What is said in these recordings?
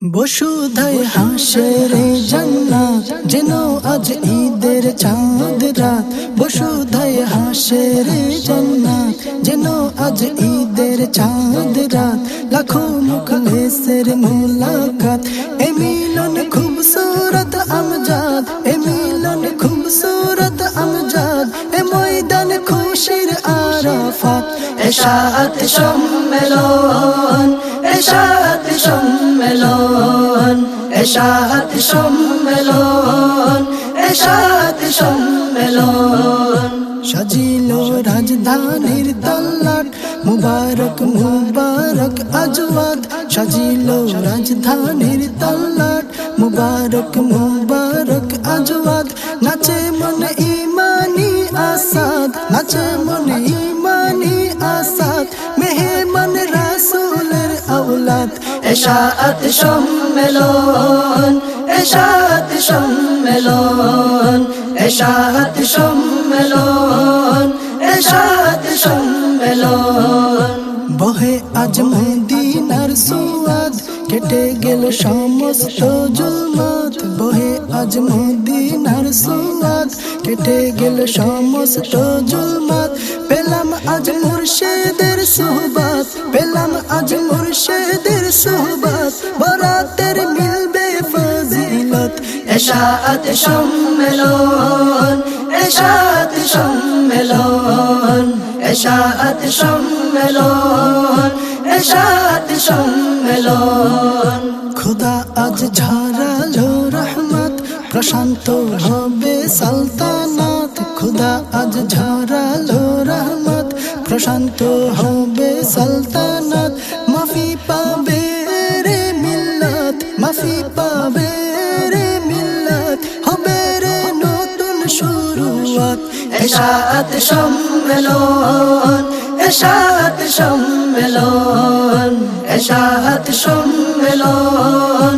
বসুধায় হাসরে জান্নাত যেন আজ ঈদের চাঁদ রাত। বসুধায় হাসরে জান্নাত যেন আজ ঈদের চাঁদ রাত। লাখো মুখলেসের মুলাকাত এ মিলন খুবসুরত আমজাদ, এ মিলন খুবসুরত আমজাদ। এ ময়দান খুশির আরাফাত, এশাআত সম্মেলন, এশাআত সম্মেলন, এশাআত সম্মেলন, এশাআত সম্মেলন। সাজিল রাজধানীর তল্লাট মুবারক মুবারক আজওয়াদ। সাজিল রাজধানীর তল্লাট মুবারক মুবারক আজওয়াদ। নাচে মনে ইমানি আসাদ, নাচে মনে ইমানি আসাদ। মেহমান রাসূলের আওলাদ, এশাআত সম্মেলন, এশাআত সম্মেলন, এশাআত সম্মেলন, এশাআত সম্মেলন। বহে আজ মদিনার সুয়াদ, কেটে গেল সমস্ত জুলমাত। বহে আজ মদিনার সুয়াদ, কেটে গেল সমস্ত জুলমাত। পেলাম আজ মুর্শিদের সুহবাত, পেলাম আজ মুর্শিদের সুহবাত। বরাতের মিলবে ফজিলত, এশাআত সম্মেলন, এশাআত সম্মেলন, এশাআত সম্মেলন, এশাআত সম্মেলন। খোদা আজ ঝরালো রহমত, প্রশান্ত হবে সালতানাত। খোদা আজ ঝরালো রহমত, প্রশান্ত হবে সালতানাত। মাফি পাবে রে মিল্লাত, মাফি পাবে রে মিল্লাত। হবে রে নতুন শুরুয়াত, এশাআত সম্মেলন, এশাআত সম্মেলন, এশাআত সম্মেলন,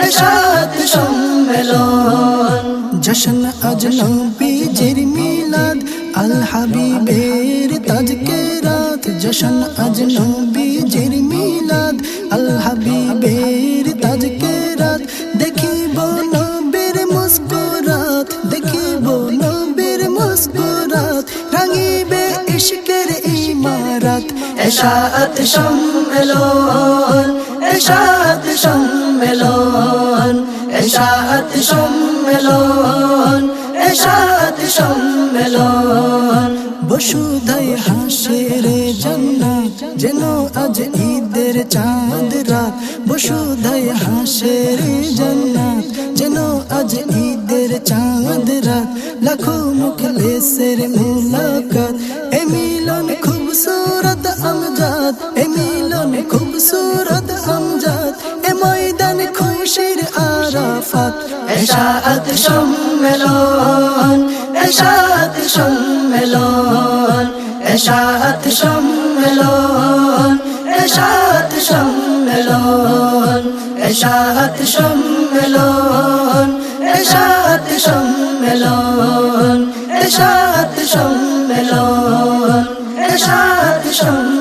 এশাআত সম্মেলন। জশ্ন আজ নবীজির মিলাদ, আল হাবিবের তাজকে রাত। জশ্ন আজ নবীজির মিলাদ, আল হাবিবের তাজকে রাত। দেখিব নবীর মুস্কুরাত, দেখিব নবীর মুস্কুরাত। রাঙিবে ইশকের ইমারত, এশাআত সম্মেলন, এশাআত সম্মেলন, এশাআত সম্মেলন, এশাআত সম্মেলন। বসুধায় হাসরে জান্নাত যেন আজ ঈদের চাঁদ রাত। বসুধায় হাসরে জান্নাত যেন আজ ঈদের চাঁদ রাত। লাখো মুখলেসের মুলাকাত এ মিলন খুবসুরত আমজাদ, এ মিলন খুবসুরত আমজাদ। এ ময়দান খুশির আরাফাত, এশাআত সম্মেলন, এশাআত সম্মেলন, এশাআত সম্মেলন, এশাআত সম্মেলন, এশাআত সম্মেলন, এশাআত সম্মেলন, এশাআত সম্মেলন, এশাআত সম্মেলন।